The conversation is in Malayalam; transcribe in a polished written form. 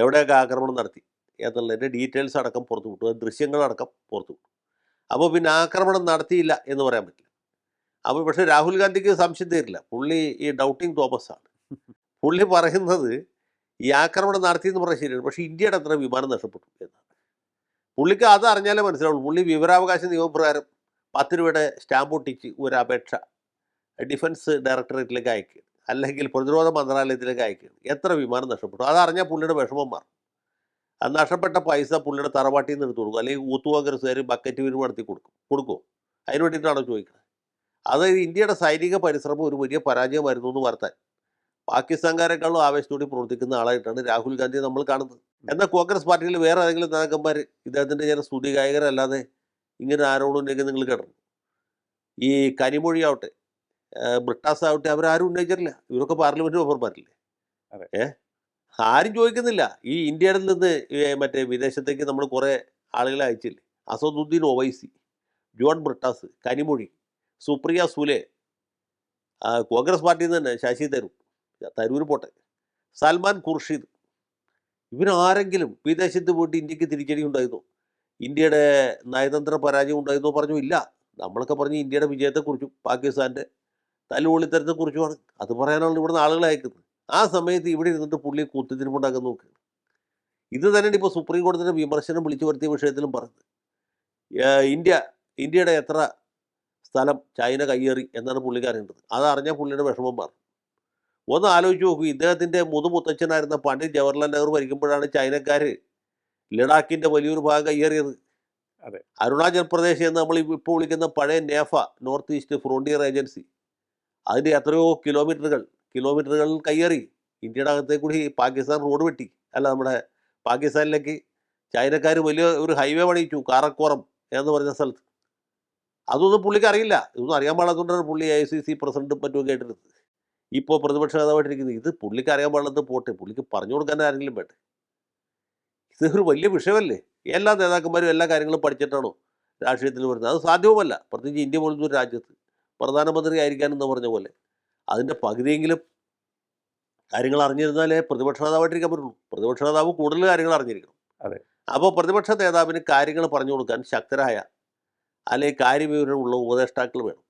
എവിടെയൊക്കെ ആക്രമണം നടത്തി എന്നുള്ളതിൻ്റെ ഡീറ്റെയിൽസ് അടക്കം പുറത്തു വിട്ടു. ദൃശ്യങ്ങളടക്കം പുറത്തു വിട്ടു. അപ്പോൾ പിന്നെ ആക്രമണം നടത്തിയില്ല എന്ന് പറയാൻ പറ്റില്ല. അപ്പോൾ പക്ഷേ രാഹുൽ ഗാന്ധിക്ക് സംശയം തീരില്ല. പുള്ളി ഈ ഡൗട്ടിങ് തോമസ് ആണ്. പുള്ളി പറയുന്നത് ഈ ആക്രമണം നടത്തിയെന്ന് പറഞ്ഞാൽ ശരിയാണ്. പക്ഷേ ഇന്ത്യയുടെ അത്ര വിമാനം നഷ്ടപ്പെട്ടു എന്നാണ്. പുള്ളിക്ക് അത് അറിഞ്ഞാലേ മനസ്സിലാവുള്ളൂ. പുള്ളി വിവരാവകാശ നിയമപ്രകാരം 10 രൂപയുടെ സ്റ്റാമ്പ് ഒട്ടിച്ച് ഒരു അപേക്ഷ ഡിഫൻസ് ഡയറക്ടറേറ്റിലേക്ക് അയക്കുകയാണ്. അല്ലെങ്കിൽ പ്രതിരോധ മന്ത്രാലയത്തിലേക്ക് അയക്കുകയാണ്. എത്ര വിമാനം നഷ്ടപ്പെട്ടു? അതറിഞ്ഞാൽ പുള്ളിയുടെ വിഷമം മാറും. അത് നഷ്ടപ്പെട്ട പൈസ പുള്ളിയുടെ തറവാട്ടിൽ നിന്ന് എടുത്ത് കൊടുക്കും. അല്ലെങ്കിൽ ഊത്ത് കോൺഗ്രസ്സുകാർ ബക്കറ്റ് വീര് നടത്തി കൊടുക്കുമോ? അതിന് വേണ്ടിയിട്ടാണോ ചോദിക്കുന്നത്? അതായത് ഇന്ത്യയുടെ സൈനിക പരിശ്രമം ഒരു വലിയ പരാജയമായിരുന്നു എന്ന് വരുത്താൻ പാകിസ്ഥാൻകാരെക്കാളും ആവേശത്തോടെ പ്രവർത്തിക്കുന്ന ആളായിട്ടാണ് രാഹുൽ ഗാന്ധിയെ നമ്മൾ കാണുന്നത്. എന്നാൽ കോൺഗ്രസ് പാർട്ടിയിൽ വേറെ ഏതെങ്കിലും നേതാക്കന്മാർ ഇദ്ദേഹത്തിൻ്റെ ചില സ്തുതി ഗായകരല്ലാതെ ഇങ്ങനെ ആരോടും ഉന്നയിക്കുന്നത് നിങ്ങൾ കേട്ടിട്ടുണ്ട്? ഈ കനിമൊഴി ആവട്ടെ, ബ്രിട്ടാസ് ആവട്ടെ, അവരാരും ഉന്നയിച്ചിട്ടില്ല. ഇവരൊക്കെ പാർലമെൻറ്റ് മെമ്പർമാരില്ലേ? അതെ. ആരും ചോദിക്കുന്നില്ല. ഈ ഇന്ത്യയിൽ നിന്ന് മറ്റേ വിദേശത്തേക്ക് നമ്മൾ കുറേ ആളുകളെ അയച്ചില്ലേ? അസദുദ്ദീൻ ഒവൈസി, ജോൺ ബ്രിട്ടാസ്, കനിമൊഴി, സുപ്രിയ സുലെ, കോൺഗ്രസ് പാർട്ടിയിൽ നിന്ന് തന്നെ ശശി തരൂർ പോട്ടെ, സൽമാൻ ഖുർഷിദ്, ഇവരാരെങ്കിലും വിദേശത്ത് പോയിട്ട് ഇന്ത്യക്ക് തിരിച്ചടി ഉണ്ടായിരുന്നോ? ഇന്ത്യയുടെ നയതന്ത്ര പരാജയം ഉണ്ടായിരുന്നോ? പറഞ്ഞു ഇല്ല. നമ്മളൊക്കെ പറഞ്ഞു ഇന്ത്യയുടെ വിജയത്തെക്കുറിച്ചും പാകിസ്ഥാൻ്റെ തല്ലുപൊളിത്തരത്തെക്കുറിച്ചുമാണ്. അത് പറയാനാണ് ഇവിടുന്ന് ആളുകളെ അയക്കുന്നത്. ആ സമയത്ത് ഇവിടെ ഇരുന്നിട്ട് പുള്ളി കുത്തിത്തിരിപ്പുണ്ടാക്കാൻ നോക്കുകയാണ്. ഇത് തന്നെയാണ് ഇപ്പോൾ സുപ്രീം കോടതിയുടെ വിമർശനം വിളിച്ചു വരുത്തിയ വിഷയത്തിലും പറഞ്ഞത്. ഇന്ത്യയുടെ എത്ര സ്ഥലം ചൈന കയ്യേറി എന്നാണ് പുള്ളിക്കാരേണ്ടത്. അതറിഞ്ഞാൽ പുള്ളിയുടെ വിഷമം മാറും. ഒന്ന് ആലോചിച്ച് നോക്കൂ, ഇദ്ദേഹത്തിൻ്റെ മുതുമുത്തച്ഛനായിരുന്ന പണ്ഡിറ്റ് ജവഹർലാൽ നെഹ്റു ഭരിക്കുമ്പോഴാണ് ചൈനക്കാർ ലഡാക്കിൻ്റെ വലിയൊരു ഭാഗം കയ്യേറിയത്. അതെ. അരുണാചൽ പ്രദേശ് എന്ന് നമ്മൾ ഇപ്പോൾ വിളിക്കുന്ന പഴയ നേഫ, നോർത്ത് ഈസ്റ്റ് ഫ്രോണ്ടിയർ ഏജൻസി, അതിൻ്റെ എത്രയോ കിലോമീറ്ററുകൾ കയ്യേറി. ഇന്ത്യയുടെ അകത്തേക്ക് കൂടി പാകിസ്ഥാൻ റോഡ് വെട്ടി. അല്ല, നമ്മുടെ പാകിസ്ഥാനിലേക്ക് ചൈനക്കാർ വലിയ ഒരു ഹൈവേ പണിയിച്ചു, കാറക്കോറം എന്ന് പറഞ്ഞ സ്ഥലത്ത്. അതൊന്നും പുള്ളിക്ക് അറിയില്ല. ഇതൊന്നും അറിയാൻ പാടാത്തതുകൊണ്ടാണ് പുള്ളി ICC പ്രസിഡന്റും മറ്റുമൊക്കെ ആയിട്ടിരുന്നത്. ഇപ്പോൾ പ്രതിപക്ഷ നേതാവായിട്ടിരിക്കുന്നത്. ഇത് പുള്ളിക്ക് അറിയാൻ പാടുള്ളത് പോട്ടെ, പുള്ളിക്ക് പറഞ്ഞു കൊടുക്കാൻ ആരെങ്കിലും വേണ്ടേ? ഇതൊരു വലിയ വിഷയമല്ലേ? എല്ലാ നേതാക്കന്മാരും എല്ലാ കാര്യങ്ങളും പഠിച്ചിട്ടാണോ രാഷ്ട്രീയത്തിൽ വരുന്നത്? അത് സാധ്യവുമല്ല. പ്രത്യേകിച്ച് ഇന്ത്യ പോലത്തെ ഒരു രാജ്യത്ത് പ്രധാനമന്ത്രി ആയിരിക്കാനെന്ന് പറഞ്ഞ പോലെ അതിൻ്റെ പകുതിയെങ്കിലും കാര്യങ്ങൾ അറിഞ്ഞിരുന്നാലേ പ്രതിപക്ഷ നേതാവായിട്ടിരിക്കാൻ പറ്റുള്ളൂ. പ്രതിപക്ഷ നേതാവ് കൂടുതൽ കാര്യങ്ങൾ അറിഞ്ഞിരിക്കണം. അതെ. അപ്പോൾ പ്രതിപക്ഷ നേതാവിന് കാര്യങ്ങൾ പറഞ്ഞു കൊടുക്കാൻ ശക്തരായ അല്ലെങ്കിൽ കാര്യവിവരമുള്ള ഉപദേഷ്ടാക്കൾ വേണം.